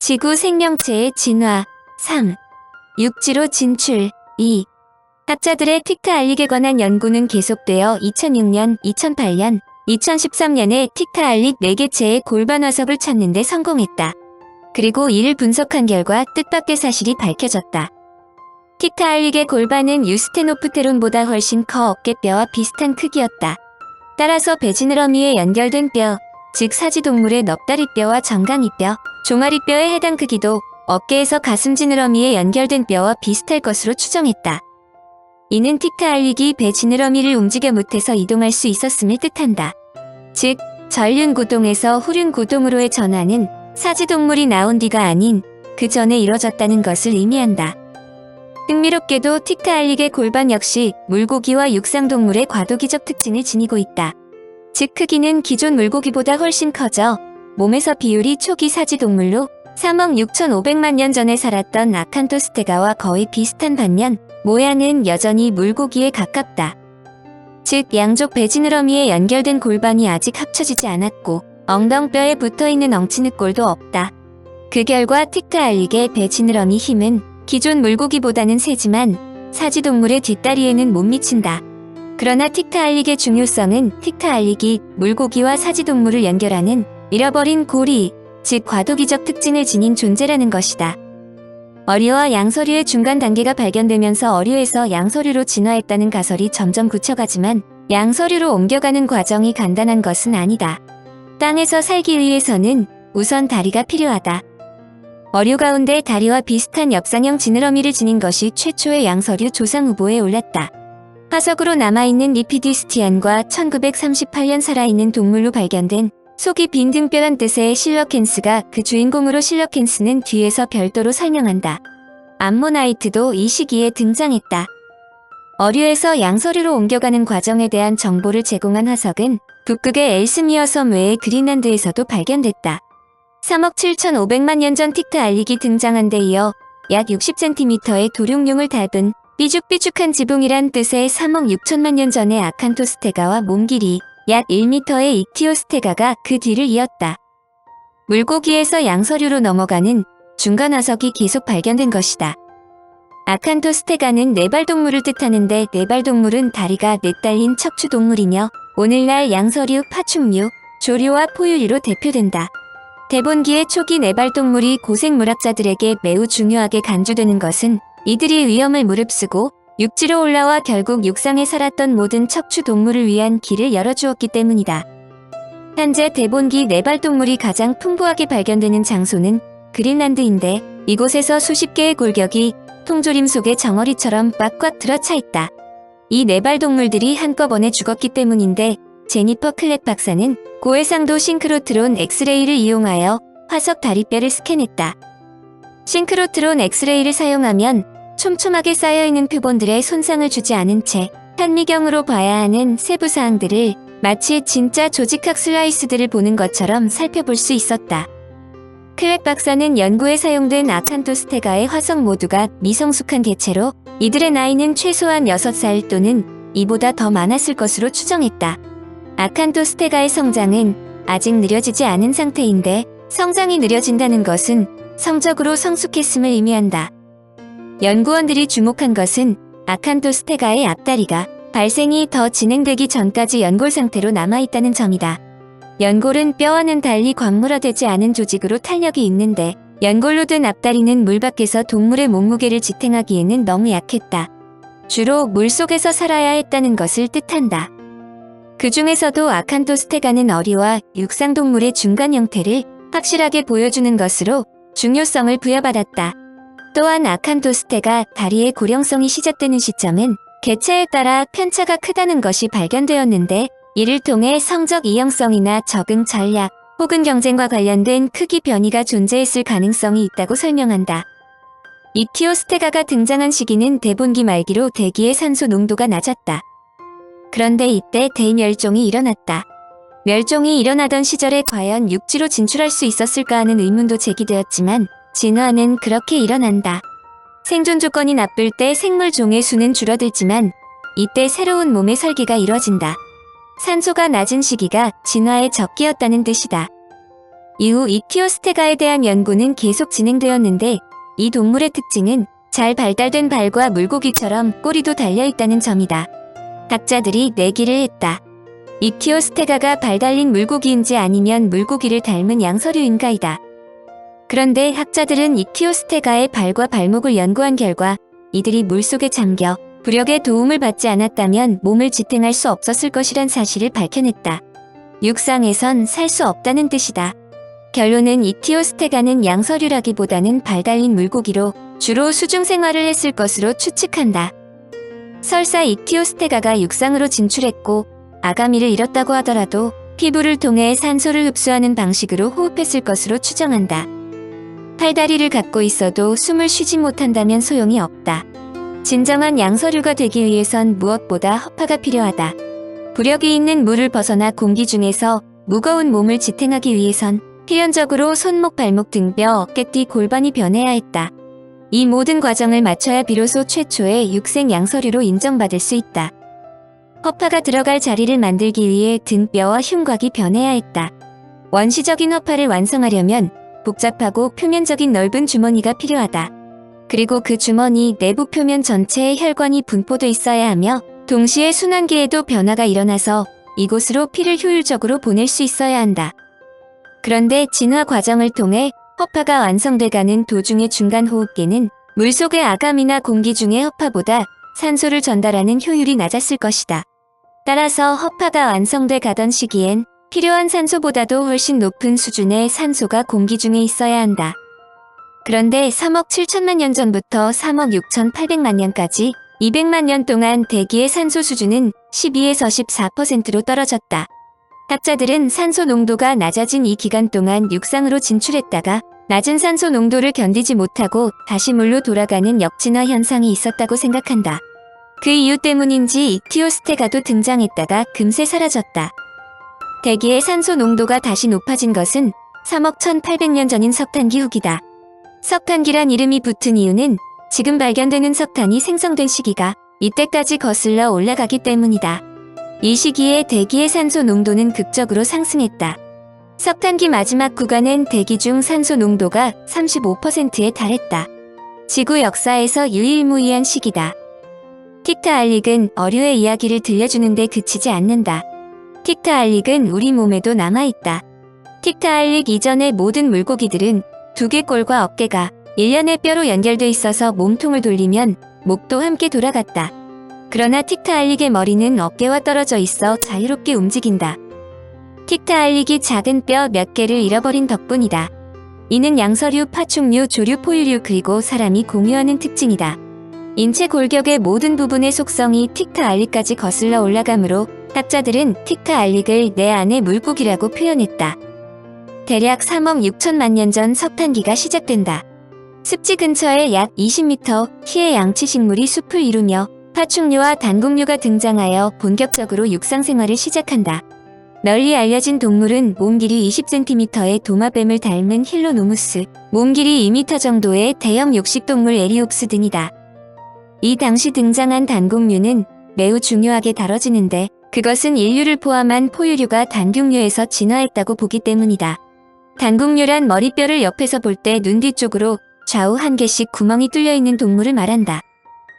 지구 생명체의 진화 3. 육지로 진출 2. 학자들의 틱타알릭에 관한 연구는 계속되어 2006년, 2008년, 2013년에 틱타알릭 4개체의 골반 화석을 찾는 데 성공했다. 그리고 이를 분석한 결과 뜻밖의 사실이 밝혀졌다. 틱타알릭의 골반은 유스테노프테론보다 훨씬 커 어깨뼈와 비슷한 크기였다. 따라서 배지느러미에 연결된 뼈, 즉 사지동물의 넙다리뼈와 정강이뼈, 종아리뼈에 해당 크기도 어깨에서 가슴 지느러미에 연결된 뼈와 비슷할 것으로 추정했다. 이는 틱타알릭이 배 지느러미를 움직여 못해서 이동할 수 있었음을 뜻한다. 즉, 전륜구동에서 후륜구동으로의 전환은 사지동물이 나온 뒤가 아닌 그 전에 이뤄졌다는 것을 의미한다. 흥미롭게도 틱타알릭의 골반 역시 물고기와 육상동물의 과도기적 특징을 지니고 있다. 즉 크기는 기존 물고기보다 훨씬 커져 몸에서 비율이 초기 사지동물로 3억 6,500만 년 전에 살았던 아칸토스테가와 거의 비슷한 반면 모양은 여전히 물고기에 가깝다. 즉 양쪽 배지느러미에 연결된 골반이 아직 합쳐지지 않았고 엉덩뼈에 붙어있는 엉치느꼴도 없다. 그 결과 틱타알릭의 배지느러미 힘은 기존 물고기보다는 세지만 사지동물의 뒷다리에는 못 미친다. 그러나 틱타알릭의 중요성은 틱타알릭이 물고기와 사지동물을 연결하는 잃어버린 고리, 즉 과도기적 특징을 지닌 존재라는 것이다. 어류와 양서류의 중간 단계가 발견되면서 어류에서 양서류로 진화했다는 가설이 점점 굳혀가지만 양서류로 옮겨가는 과정이 간단한 것은 아니다. 땅에서 살기 위해서는 우선 다리가 필요하다. 어류 가운데 다리와 비슷한 엽상형 지느러미를 지닌 것이 최초의 양서류 조상 후보에 올랐다. 화석으로 남아있는 리피디스티안과 1938년 살아있는 동물로 발견된 속이 빈 등뼈란 뜻의 실러켄스가 그 주인공으로 실러켄스는 뒤에서 별도로 설명한다. 암모나이트도 이 시기에 등장했다. 어류에서 양서류로 옮겨가는 과정에 대한 정보를 제공한 화석은 북극의 엘스미어 섬 외에 그린란드에서도 발견됐다. 3억 7,500만 년 전 틱타알릭이 등장한 데 이어 약 60cm의 도룡뇽을 닮은 삐죽삐죽한 지붕이란 뜻의 3억 6천만 년 전의 아칸토스테가와 몸 길이 약 1m의 익티오스테가가 그 뒤를 이었다. 물고기에서 양서류로 넘어가는 중간 화석이 계속 발견된 것이다. 아칸토스테가는 네발동물을 뜻하는데 네발동물은 다리가 넷달린 척추동물이며 오늘날 양서류, 파충류, 조류와 포유류로 대표된다. 대본기의 초기 네발동물이 고생물학자들에게 매우 중요하게 간주되는 것은 이들이 위험을 무릅쓰고 육지로 올라와 결국 육상에 살았던 모든 척추 동물을 위한 길을 열어주었기 때문이다. 현재 대본기 네발동물이 가장 풍부하게 발견되는 장소는 그린란드인데 이곳에서 수십 개의 골격이 통조림 속의 정어리처럼 꽉꽉 들어차 있다. 이 네발동물들이 한꺼번에 죽었기 때문인데 제니퍼 클랩 박사는 고해상도 싱크로트론 엑스레이를 이용하여 화석 다리뼈를 스캔했다. 싱크로트론 엑스레이를 사용하면 촘촘하게 쌓여있는 표본들에 손상을 주지 않은 채 현미경으로 봐야 하는 세부 사항들을 마치 진짜 조직학 슬라이스들을 보는 것처럼 살펴볼 수 있었다. 클랩 박사는 연구에 사용된 아칸토스테가의 화석 모두가 미성숙한 개체로 이들의 나이는 최소한 6살 또는 이보다 더 많았을 것으로 추정했다. 아칸토스테가의 성장은 아직 느려지지 않은 상태인데 성장이 느려진다는 것은 성적으로 성숙했음을 의미한다. 연구원들이 주목한 것은 아칸토스테가의 앞다리가 발생이 더 진행되기 전까지 연골 상태로 남아있다는 점이다. 연골은 뼈와는 달리 광물화되지 않은 조직으로 탄력이 있는데 연골로 된 앞다리는 물 밖에서 동물의 몸무게를 지탱하기에는 너무 약했다. 주로 물속에서 살아야 했다는 것을 뜻한다. 그 중에서도 아칸토스테가는 어류와 육상동물의 중간 형태를 확실하게 보여주는 것으로 중요성을 부여받았다. 또한 아칸토스테가 다리의 고령성이 시작되는 시점은 개체에 따라 편차가 크다는 것이 발견되었는데 이를 통해 성적 이형성이나 적응 전략 혹은 경쟁과 관련된 크기 변이가 존재했을 가능성이 있다고 설명한다. 익티오스테가가 등장한 시기는 대본기 말기로 대기의 산소 농도가 낮았다. 그런데 이때 대멸종이 일어났다. 멸종이 일어나던 시절에 과연 육지로 진출할 수 있었을까 하는 의문도 제기되었지만 진화는 그렇게 일어난다. 생존 조건이 나쁠 때 생물 종의 수는 줄어들지만 이때 새로운 몸의 설계가 이뤄진다. 산소가 낮은 시기가 진화의 적기였다는 뜻이다. 이후 이키오스테가에 대한 연구는 계속 진행되었는데 이 동물의 특징은 잘 발달된 발과 물고기처럼 꼬리도 달려있다는 점이다. 학자들이 내기를 했다. 이키오스테가가 발 달린 물고기인지 아니면 물고기를 닮은 양서류인가이다. 그런데 학자들은 이키오스테가의 발과 발목을 연구한 결과 이들이 물속에 잠겨 부력의 도움을 받지 않았다면 몸을 지탱할 수 없었을 것이란 사실을 밝혀냈다. 육상에선 살 수 없다는 뜻이다. 결론은 이키오스테가는 양서류라기보다는 발 달린 물고기로 주로 수중 생활을 했을 것으로 추측한다. 설사 이키오스테가가 육상으로 진출했고 아가미를 잃었다고 하더라도 피부를 통해 산소를 흡수하는 방식으로 호흡했을 것으로 추정한다. 팔다리를 갖고 있어도 숨을 쉬지 못한다면 소용이 없다. 진정한 양서류가 되기 위해선 무엇보다 허파가 필요하다. 부력이 있는 물을 벗어나 공기 중에서 무거운 몸을 지탱하기 위해선 필연적으로 손목, 발목, 등뼈, 어깨띠, 골반이 변해야 했다. 이 모든 과정을 마쳐야 비로소 최초의 육생 양서류로 인정받을 수 있다. 허파가 들어갈 자리를 만들기 위해 등뼈와 흉곽이 변해야 했다. 원시적인 허파를 완성하려면 복잡하고 표면적인 넓은 주머니가 필요하다. 그리고 그 주머니 내부 표면 전체에 혈관이 분포돼 있어야 하며 동시에 순환기에도 변화가 일어나서 이곳으로 피를 효율적으로 보낼 수 있어야 한다. 그런데 진화 과정을 통해 허파가 완성돼가는 도중의 중간 호흡기는 물속의 아가미나 공기 중의 허파보다 산소를 전달하는 효율이 낮았을 것이다. 따라서 허파가 완성돼 가던 시기엔 필요한 산소보다도 훨씬 높은 수준의 산소가 공기 중에 있어야 한다. 그런데 3억 7천만 년 전부터 3억 6,800만 년까지 200만 년 동안 대기의 산소 수준은 12에서 14%로 떨어졌다. 학자들은 산소 농도가 낮아진 이 기간 동안 육상으로 진출했다가 낮은 산소 농도를 견디지 못하고 다시 물로 돌아가는 역진화 현상이 있었다고 생각한다. 그 이유 때문인지 이키오스테가도 등장했다가 금세 사라졌다. 대기의 산소 농도가 다시 높아진 것은 3억 1,800년 전인 석탄기 후기다. 석탄기란 이름이 붙은 이유는 지금 발견되는 석탄이 생성된 시기가 이때까지 거슬러 올라가기 때문이다. 이 시기에 대기의 산소 농도는 극적으로 상승했다. 석탄기 마지막 구간엔 대기 중 산소 농도가 35%에 달했다. 지구 역사에서 유일무이한 시기다. 틱타알릭은 어류의 이야기를 들려주는데 그치지 않는다. 틱타알릭은 우리 몸에도 남아있다. 틱타알릭 이전의 모든 물고기들은 두개골과 어깨가 일련의 뼈로 연결돼 있어서 몸통을 돌리면 목도 함께 돌아갔다. 그러나 틱타알릭의 머리는 어깨와 떨어져 있어 자유롭게 움직인다. 틱타알릭이 작은 뼈 몇 개를 잃어버린 덕분이다. 이는 양서류, 파충류, 조류, 포유류 그리고 사람이 공유하는 특징이다. 인체 골격의 모든 부분의 속성이 틱타알릭까지 거슬러 올라가므로 학자들은 틱타알릭을 내 안의 물고기라고 표현했다. 대략 3억 6천만 년 전 석탄기가 시작된다. 습지 근처에 약 20m 키의 양치식물이 숲을 이루며 파충류와 단국류가 등장하여 본격적으로 육상생활을 시작한다. 널리 알려진 동물은 몸 길이 20cm의 도마뱀을 닮은 힐로노무스, 몸 길이 2m 정도의 대형 육식동물 에리옵스 등이다. 이 당시 등장한 단국류는 매우 중요하게 다뤄지는데 그것은 인류를 포함한 포유류가 단국류에서 진화했다고 보기 때문이다. 단국류란 머리뼈를 옆에서 볼 때 눈 뒤쪽으로 좌우 한 개씩 구멍이 뚫려 있는 동물을 말한다.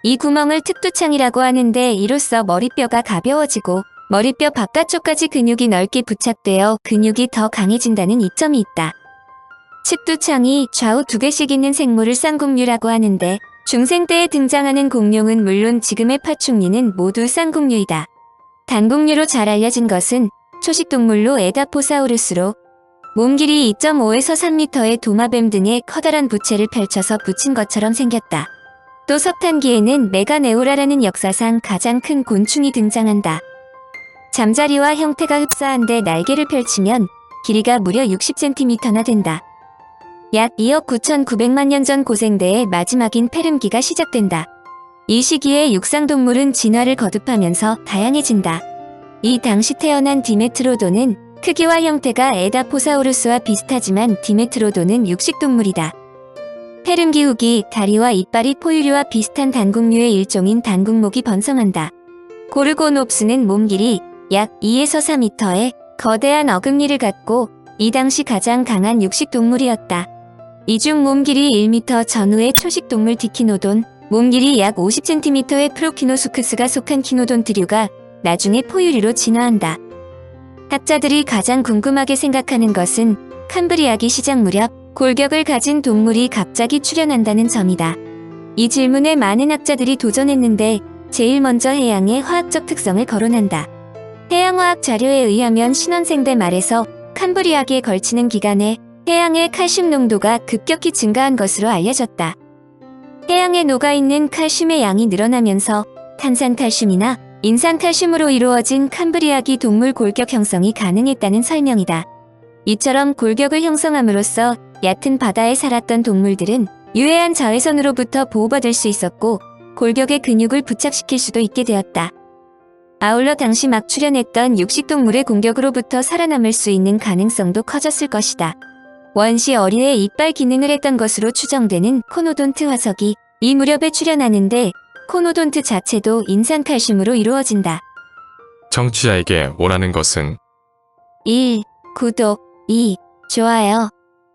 이 구멍을 특두창이라고 하는데 이로써 머리뼈가 가벼워지고 머리뼈 바깥쪽까지 근육이 넓게 부착되어 근육이 더 강해진다는 이점이 있다. 측두창이 좌우 2개씩 있는 생물을 쌍국류라고 하는데 중생 때에 등장하는 공룡은 물론 지금의 파충류는 모두 쌍국류이다. 단국류로 잘 알려진 것은 초식동물로 에다포사우루스로 몸 길이 2.5에서 3m의 도마뱀 등의 커다란 부채를 펼쳐서 붙인 것처럼 생겼다. 또 석탄기에는 메가네우라라는 역사상 가장 큰 곤충이 등장한다. 잠자리와 형태가 흡사한데 날개를 펼치면 길이가 무려 60cm나 된다. 약 2억 9,900만 년 전 고생대의 마지막인 페름기가 시작된다. 이 시기에 육상동물은 진화를 거듭하면서 다양해진다. 이 당시 태어난 디메트로도는 크기와 형태가 에다포사우루스와 비슷하지만 디메트로도는 육식동물이다. 페름기 후기 다리와 이빨이 포유류와 비슷한 단국류의 일종인 단국목이 번성한다. 고르고노프스는 몸 길이 약 2에서 4m의 거대한 어금니를 갖고 이 당시 가장 강한 육식동물이었다. 이중 몸 길이 1m 전후의 초식동물 디키노돈, 몸 길이 약 50cm의 프로키노수크스가 속한 키노돈트류가 나중에 포유류로 진화한다. 학자들이 가장 궁금하게 생각하는 것은 캄브리아기 시작 무렵 골격을 가진 동물이 갑자기 출현한다는 점이다. 이 질문에 많은 학자들이 도전했는데 제일 먼저 해양의 화학적 특성을 거론한다. 해양화학 자료에 의하면 신원생대 말에서 캄브리아기에 걸치는 기간에 해양의 칼슘 농도가 급격히 증가한 것으로 알려졌다. 해양에 녹아있는 칼슘의 양이 늘어나면서 탄산칼슘이나 인산칼슘으로 이루어진 캄브리아기 동물 골격 형성이 가능했다는 설명이다. 이처럼 골격을 형성함으로써 얕은 바다에 살았던 동물들은 유해한 자외선으로부터 보호받을 수 있었고 골격의 근육을 부착시킬 수도 있게 되었다. 아울러 당시 막 출현했던 육식동물의 공격으로부터 살아남을 수 있는 가능성도 커졌을 것이다. 원시 어린의 이빨 기능을 했던 것으로 추정되는 코노돈트 화석이 이 무렵에 출현하는데 코노돈트 자체도 인산칼슘으로 이루어진다. 청취자에게 원하는 것은 1. 구독 2. 좋아요